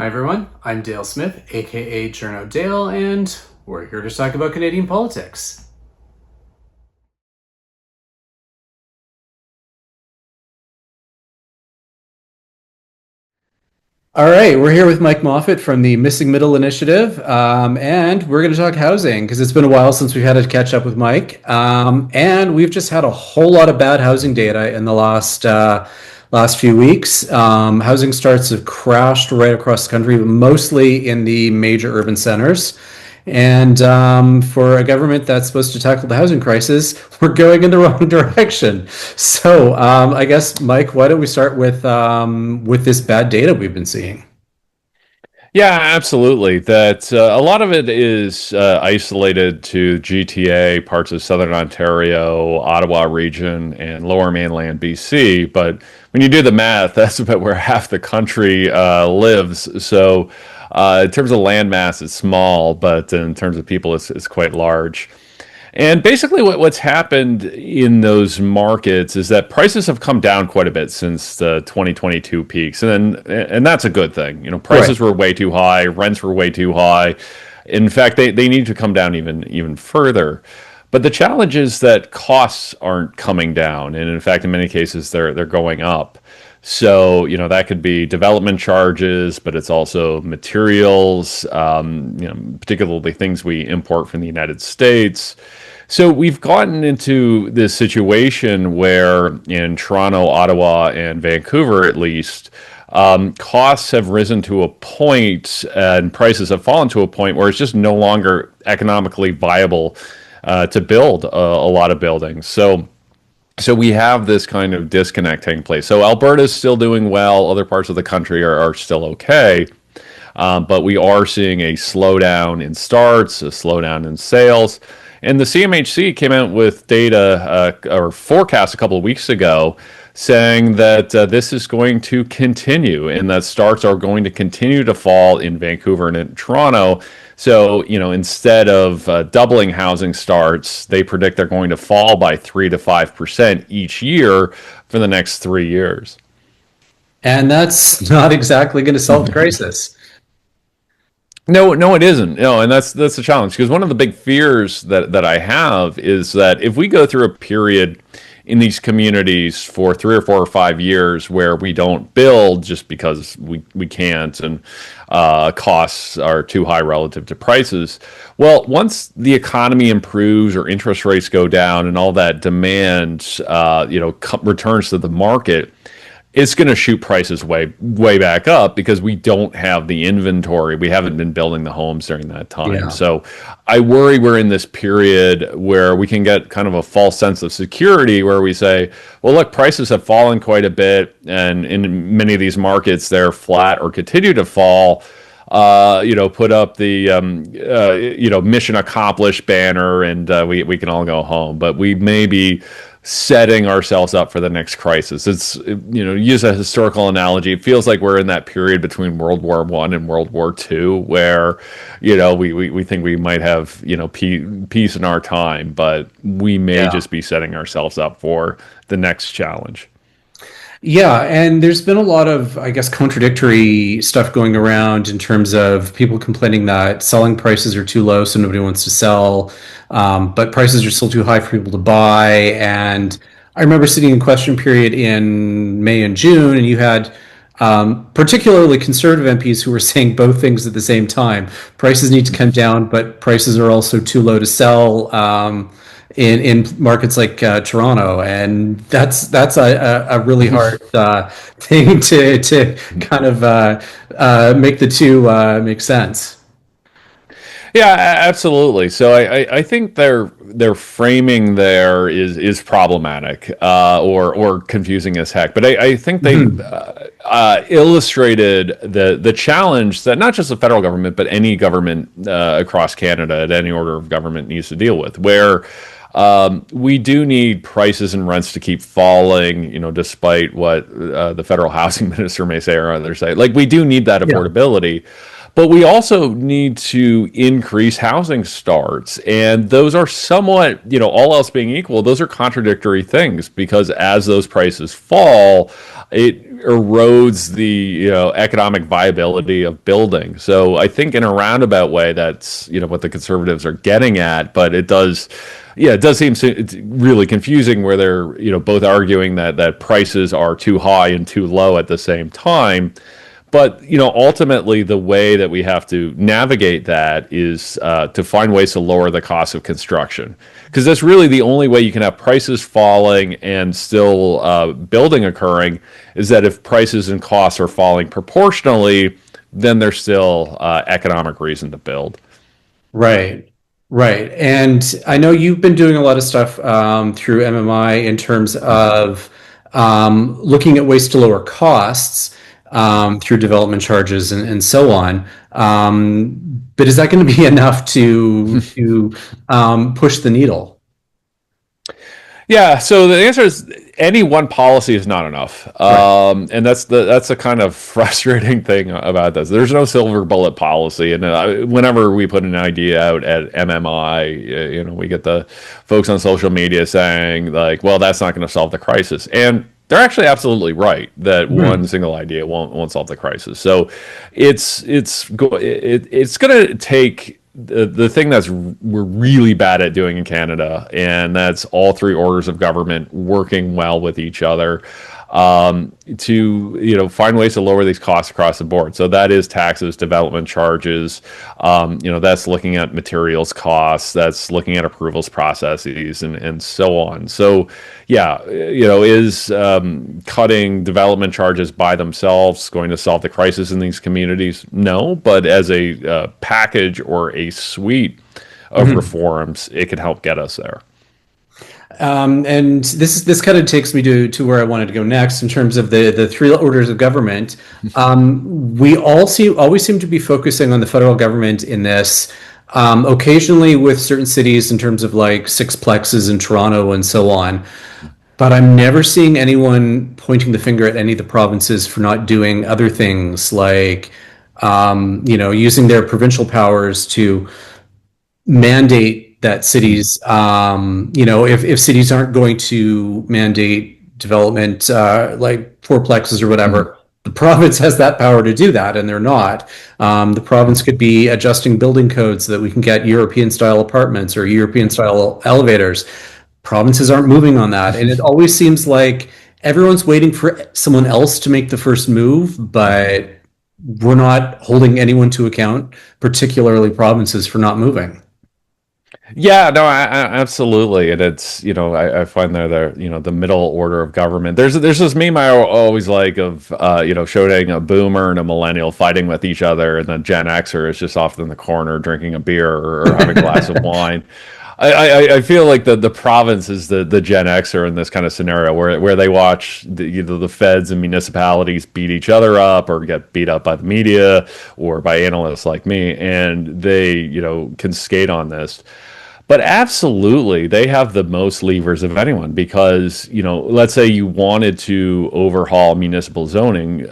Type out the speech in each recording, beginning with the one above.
Hi everyone, I'm Dale Smith, aka Journo Dale, and we're here to talk about Canadian politics. All right, we're here with Mike Moffatt from the Missing Middle Initiative, and we're going to talk housing because it's been a while since we've had to catch up with Mike, and we've just had a whole lot of bad housing data in the last few weeks. Housing starts have crashed right across the country, mostly in the major urban centers. And for a government that's supposed to tackle the housing crisis, we're going in the wrong direction. So I guess, Mike, why don't we start with this bad data we've been seeing? Yeah, absolutely. That a lot of it is isolated to GTA, parts of Southern Ontario, Ottawa region, and Lower Mainland BC. But when you do the math, that's about where half the country lives. So, in terms of land mass, it's small, but in terms of people, it's quite large. And basically, what's happened in those markets is that prices have come down quite a bit since the 2022 peaks, and that's a good thing. You know, Right. prices were way too high, rents were way too high. In fact, they need to come down even further. But the challenge is that costs aren't coming down, and in fact, in many cases, they're going up. So, you know, that could be development charges, but it's also materials, particularly things we import from the United States. So we've gotten into this situation where in Toronto, Ottawa, and Vancouver, at least, costs have risen to a point and prices have fallen to a point where it's just no longer economically viable to build a lot of buildings. So we have this kind of disconnect taking place. So Alberta's still doing well. Other parts of the country are still okay. But we are seeing a slowdown in starts, a slowdown in sales. And the CMHC came out with data or forecast a couple of weeks ago saying that this is going to continue and that starts are going to continue to fall in Vancouver and in Toronto. So, you know, instead of doubling housing starts, they predict they're going to fall by 3 to 5% each year for the next 3 years. And that's not exactly going to solve the crisis. No, no, it isn't. No, and that's the challenge because one of the big fears that I have is that if we go through a period in these communities for 3 or 4 or 5 years where we don't build just because we can't and costs are too high relative to prices. Well, once the economy improves or interest rates go down and all that demand, returns to the market, it's going to shoot prices way back up because we don't have the inventory. We haven't been building the homes during that time. Yeah. So I worry we're in this period where we can get kind of a false sense of security where we say, well, look, prices have fallen quite a bit. And in many of these markets, they're flat or continue to fall. Put up the mission accomplished banner, and we can all go home. But we may be setting ourselves up for the next crisis. It's use a historical analogy. It feels like we're in that period between World War One and World War Two, where we think we might have peace in our time, but we may Yeah. just be setting ourselves up for the next challenge. Yeah, and there's been a lot of, I guess, contradictory stuff going around in terms of people complaining that selling prices are too low, so nobody wants to sell, but prices are still too high for people to buy. And I remember sitting in question period in May and June, and you had particularly conservative MPs who were saying both things at the same time. Prices need to come down, but prices are also too low to sell. In markets like Toronto, and that's a really hard thing to kind of make the two make sense. Yeah, absolutely. So I think their framing there is problematic or confusing as heck. But I think they Mhm. illustrated the challenge that not just the federal government but any government across Canada at any order of government needs to deal with, where we do need prices and rents to keep falling, despite what the federal housing minister may say or others say. Like, we do need that Yeah. affordability. But we also need to increase housing starts. And those are somewhat, all else being equal, those are contradictory things because as those prices fall, it erodes the economic viability of building. So I think in a roundabout way, that's what the conservatives are getting at. But it does, yeah, it does seem it's really confusing where they're both arguing that prices are too high and too low at the same time. But ultimately, the way that we have to navigate that is to find ways to lower the cost of construction, because that's really the only way you can have prices falling and still building occurring. Is that if prices and costs are falling proportionally, then there's still economic reason to build. Right, right. And I know you've been doing a lot of stuff through MMI in terms of looking at ways to lower costs through development charges and so on. But is that going to be enough to push the needle? Yeah, so the answer is any one policy is not enough, Right. and that's the kind of frustrating thing about this. There's no silver bullet policy, and whenever we put an idea out at MMI, we get the folks on social media saying like, "Well, that's not going to solve the crisis," and they're actually absolutely right that one Mhm. single idea won't solve the crisis. So it's going to take the thing that's we're really bad at doing in Canada, and that's all three orders of government working well with each other to find ways to lower these costs across the board. So that is taxes, development charges. That's looking at materials costs. That's looking at approvals processes and so on. So yeah, is cutting development charges by themselves going to solve the crisis in these communities? No, but as a package or a suite of Mhm. reforms, it can help get us there. And this kind of takes me to where I wanted to go next in terms of the three orders of government. We always seem to be focusing on the federal government in this. Occasionally with certain cities in terms of like sixplexes in Toronto and so on. But I'm never seeing anyone pointing the finger at any of the provinces for not doing other things like, using their provincial powers to mandate that cities, if cities aren't going to mandate development like fourplexes or whatever, the province has that power to do that, and they're not. The province could be adjusting building codes so that we can get European style apartments or European style elevators. Provinces aren't moving on that, and it always seems like everyone's waiting for someone else to make the first move, but we're not holding anyone to account, particularly provinces, for not moving. Yeah, no, absolutely, and it's I find there the middle order of government. There's this meme I always like of showing a boomer and a millennial fighting with each other, and then Gen Xer is just off in the corner drinking a beer or having a glass of wine. I feel like the province is the Gen Xer in this kind of scenario where they watch either the feds and municipalities beat each other up or get beat up by the media or by analysts like me, and they can skate on this. But absolutely, they have the most levers of anyone because, let's say you wanted to overhaul municipal zoning.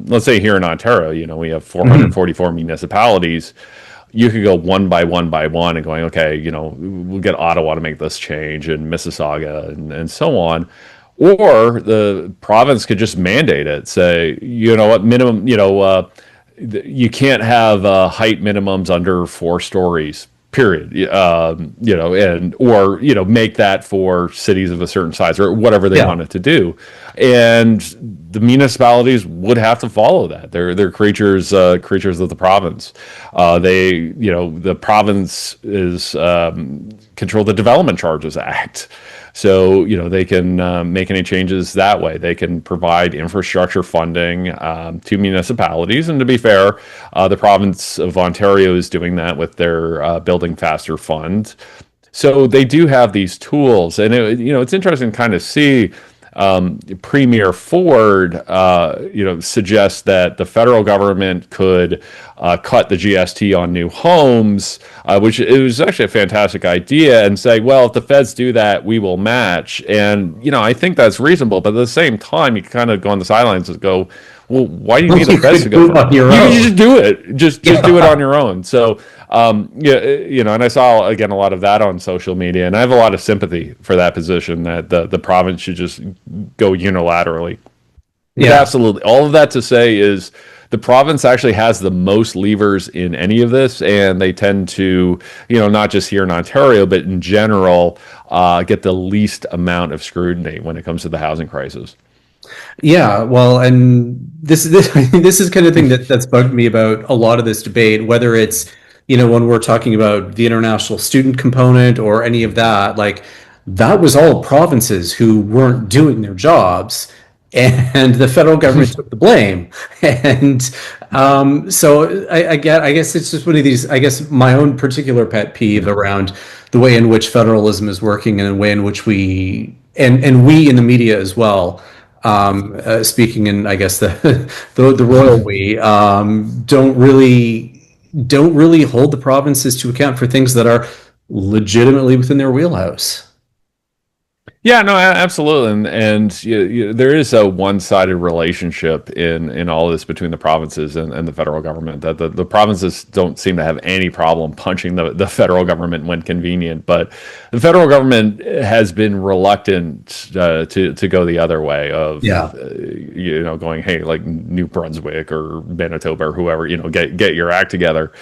Let's say here in Ontario, we have Mhm. 444 municipalities. You could go one by one and going, okay, we'll get Ottawa to make this change and Mississauga and so on. Or the province could just mandate it, say, you know what, minimum, you can't have height minimums under 4 stories period, and or make that for cities of a certain size or whatever they Yeah. wanted to do, and the municipalities would have to follow that. They're creatures of the province. The province is control the Development Charges Act. So, they can make any changes that way. They can provide infrastructure funding to municipalities. And to be fair, the province of Ontario is doing that with their Building Faster Fund. So they do have these tools. And, it's interesting to kind of see Premier Ford, suggests that the federal government could cut the GST on new homes, which it was actually a fantastic idea, and say, well, if the feds do that, we will match. And I think that's reasonable, but at the same time, you kind of go on the sidelines and go, Well, why do you Well, need the you feds to could go do it for it? on your You can own. just do it. Just do it Yeah. on your own. So yeah, and I saw again a lot of that on social media, and I have a lot of sympathy for that position that the province should just go unilaterally. But Yeah. absolutely, all of that to say is the province actually has the most levers in any of this, and they tend to, not just here in Ontario, but in general, get the least amount of scrutiny when it comes to the housing crisis. Yeah, well, and this I think this is kind of thing that's bugged me about a lot of this debate, whether it's, when we're talking about the international student component or any of that, like that was all provinces who weren't doing their jobs, and the federal government took the blame. And so I guess it's just one of these, I guess my own particular pet peeve around the way in which federalism is working and the way in which and we in the media as well, speaking in, I guess, the royal we, don't really hold the provinces to account for things that are legitimately within their wheelhouse. Yeah, no, absolutely, and there is a one-sided relationship in all of this between the provinces and the federal government. That the provinces don't seem to have any problem punching the federal government when convenient, but the federal government has been reluctant to go the other way Yeah. of going, hey, like New Brunswick or Manitoba or whoever, get your act together.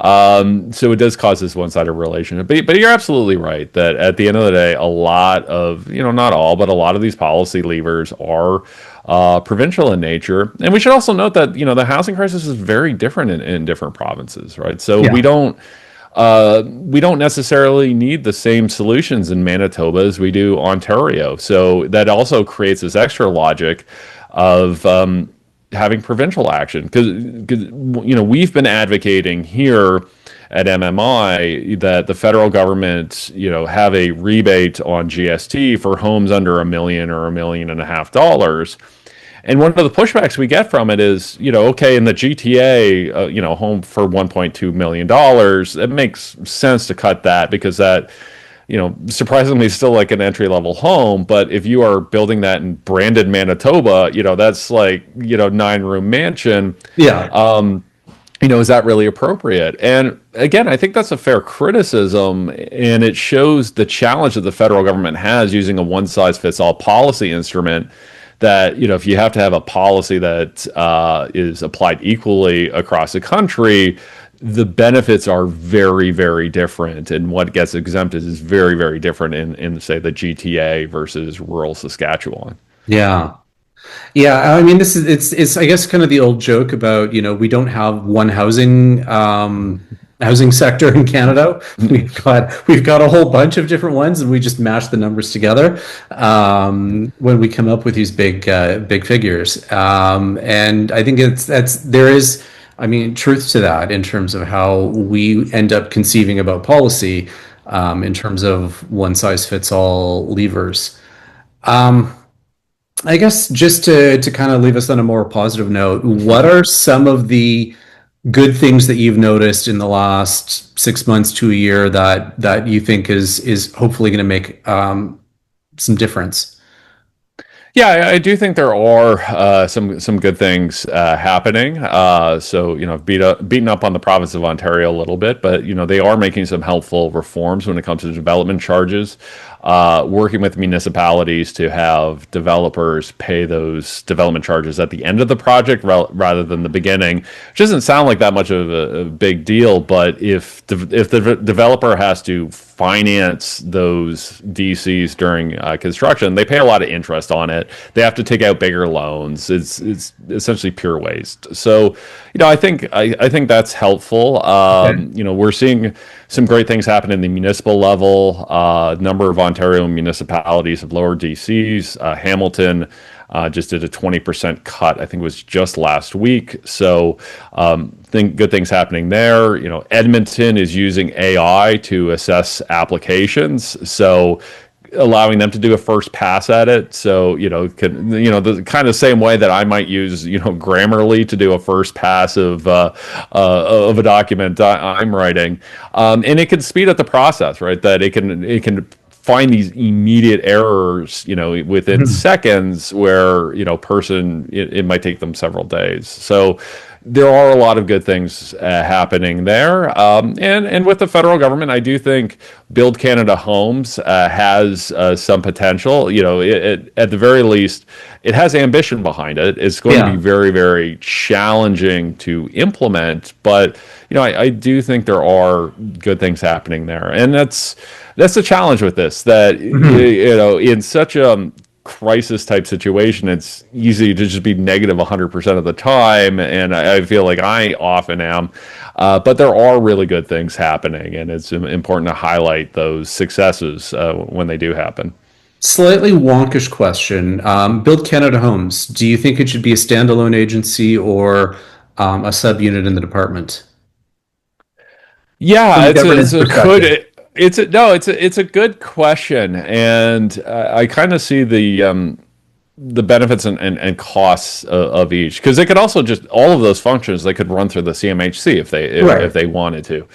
So it does cause this one-sided relationship. But you're absolutely right that at the end of the day, a lot of, not all, but a lot of these policy levers are provincial in nature. And we should also note that, the housing crisis is very different in different provinces, right? So Yeah. we don't necessarily need the same solutions in Manitoba as we do Ontario. So that also creates this extra logic of having provincial action because we've been advocating here at MMI that the federal government have a rebate on GST for homes under $1 million or $1.5 million. And one of the pushbacks we get from it is, okay, in the GTA, home for $1.2 million, it makes sense to cut that because that, surprisingly still like an entry level home. But if you are building that in Brandon, Manitoba, that's like, 9-room mansion. Yeah. Is that really appropriate? And again, I think that's a fair criticism, and it shows the challenge that the federal government has using a one size fits all policy instrument. That if you have to have a policy that is applied equally across the country, the benefits are very, very different, and what gets exempted is very, very different in say the GTA versus rural Saskatchewan. Yeah. Yeah, I mean, it's I guess kind of the old joke about, we don't have one housing sector in Canada. We've got a whole bunch of different ones, and we just mash the numbers together when we come up with these big figures. And I think there is, I mean, truth to that in terms of how we end up conceiving about policy, in terms of one size fits all levers. I guess just to kind of leave us on a more positive note, what are some of the good things that you've noticed in the last 6 months to a year that you think is hopefully going to make some difference? Yeah, I do think there are some good things happening. So I've beaten up on the province of Ontario a little bit, but they are making some helpful reforms when it comes to development charges. Working with municipalities to have developers pay those development charges at the end of the project rather than the beginning, which doesn't sound like that much of a big deal. But if the developer has to finance those DCs during construction, they pay a lot of interest on it. They have to take out bigger loans. It's essentially pure waste. So, I think that's helpful. Okay. We're seeing some great things happen in the municipal level. A number of Ontario municipalities have lowered DCs. Hamilton just did a 20% cut. I think it was just last week. So think good things happening there. Edmonton is using AI to assess applications. So allowing them to do a first pass at it. So, the kind of same way that I might use, Grammarly to do a first pass of a document I'm writing. And it can speed up the process, right? That it can find these immediate errors, within Mhm. seconds where, person, it might take them several days. So there are a lot of good things happening there. And with the federal government, I do think Build Canada Homes has some potential. At the very least, it has ambition behind it. It's going to be Yeah. very, very challenging to implement, but I do think there are good things happening there, and that's the challenge with this. That Mhm. in such a crisis type situation, it's easy to just be negative 100% of the time, and I feel like I often am. But there are really good things happening, and it's important to highlight those successes when they do happen. Slightly wonkish question. Build Canada Homes. Do you think it should be a standalone agency or a subunit in the department from Yeah, a it's governance a perspective? good it's a no, it's a good question, and I kind of see the benefits and costs of each, because they could also just all of those functions they could run through the CMHC if Right. they wanted to.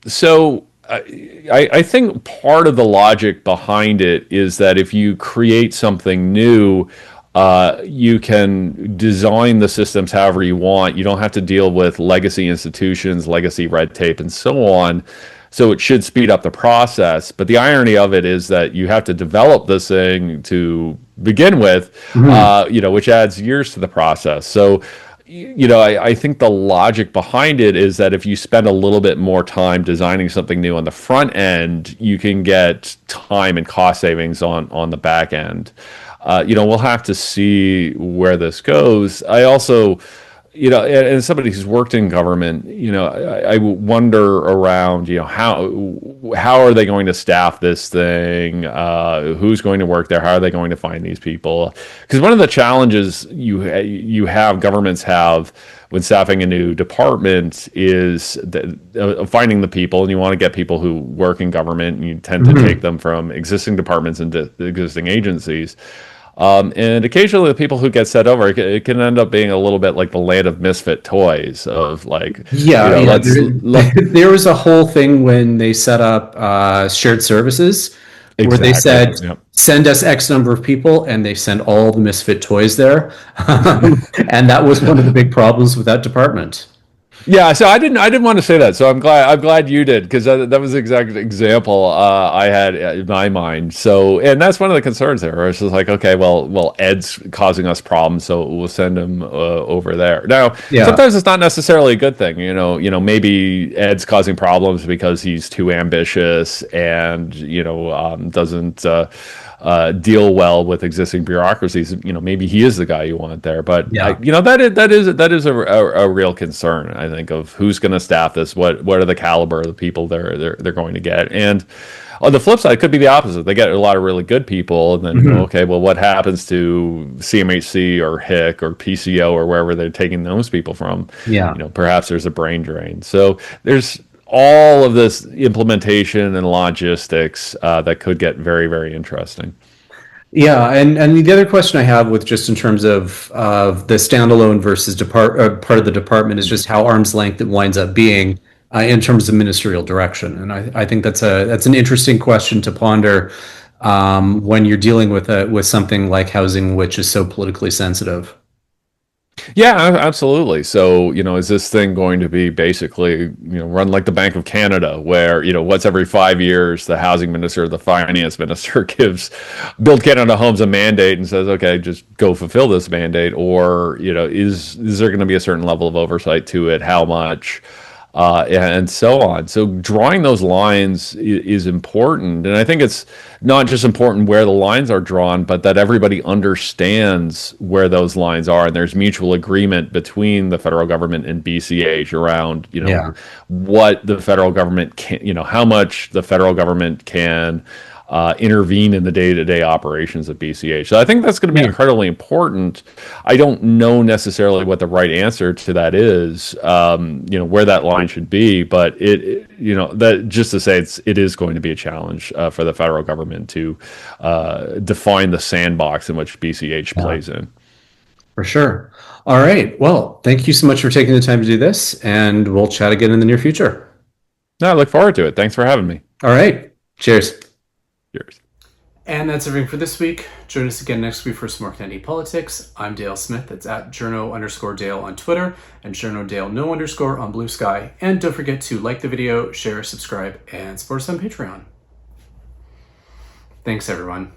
So I think part of the logic behind it is that if you create something new, you can design the systems however you want. You don't have to deal with legacy institutions, legacy red tape, and so on. So it should speed up the process. But the irony of it is that you have to develop this thing to begin with, Mhm. which adds years to the process. So I think the logic behind it is that if you spend a little bit more time designing something new on the front end, you can get time and cost savings on the back end. We'll have to see where this goes. I also, and somebody who's worked in government, I wonder around, how are they going to staff this thing? Who's going to work there? How are they going to find these people? Because one of the challenges you have governments have when staffing a new department is finding the people, and you want to get people who work in government, and you tend to take Mhm. them from existing departments into existing agencies. And occasionally, the people who get set over, it can end up being a little bit like the land of misfit toys, of like, Yeah, yeah. let's There was a whole thing when they set up shared services where they exactly. said, Yeah. send us X number of people, and they sent all the misfit toys there. And that was one of the big problems with that department. Yeah, so I didn't want to say that. So I'm glad you did, because that was the exact example I had in my mind. So, and that's one of the concerns there. Where it's just like, okay, well, Ed's causing us problems, so we'll send him over there. Now, Yeah. sometimes it's not necessarily a good thing. Maybe Ed's causing problems because he's too ambitious and doesn't. Deal well with existing bureaucracies. Maybe he is the guy you want there, but Yeah. that is a real concern. I think of who's going to staff this. What are the caliber of the people they're going to get, and on the flip side, it could be the opposite. They get a lot of really good people, and then you go, Mhm. okay, well, what happens to CMHC or HIC or PCO or wherever they're taking those people from? Yeah. Perhaps there's a brain drain. So there's all of this implementation and logistics that could get very, very interesting. Yeah, and the other question I have with just in terms of the standalone versus part of the department is just how arm's length it winds up being in terms of ministerial direction, and I think that's an interesting question to ponder when you're dealing with something like housing, which is so politically sensitive. Yeah, absolutely. So, is this thing going to be basically, run like the Bank of Canada, where, once every 5 years, the housing minister, the finance minister gives Build Canada Homes a mandate and says, okay, just go fulfill this mandate? Or, is there going to be a certain level of oversight to it? How much? And so on. So drawing those lines is important, and I think it's not just important where the lines are drawn, but that everybody understands where those lines are, and there's mutual agreement between the federal government and BCH around, Yeah. what the federal government can, how much the federal government can intervene in the day-to-day operations of BCH. So I think that's going to be Yeah. incredibly important. I don't know necessarily what the right answer to that is, where that line should be, but that just to say it is going to be a challenge for the federal government to define the sandbox in which BCH Yeah, plays in. for sure. All right. Well, thank you so much for taking the time to do this, and we'll chat again in the near future. No, I look forward to it. Thanks for having me. All right. Cheers. Cheers. And that's everything for this week. Join us again next week for some more Canadian politics. I'm Dale Smith. That's at journo_Dale on Twitter and journodale_no_ on Bluesky. And don't forget to like the video, share, subscribe, and support us on Patreon. Thanks, everyone.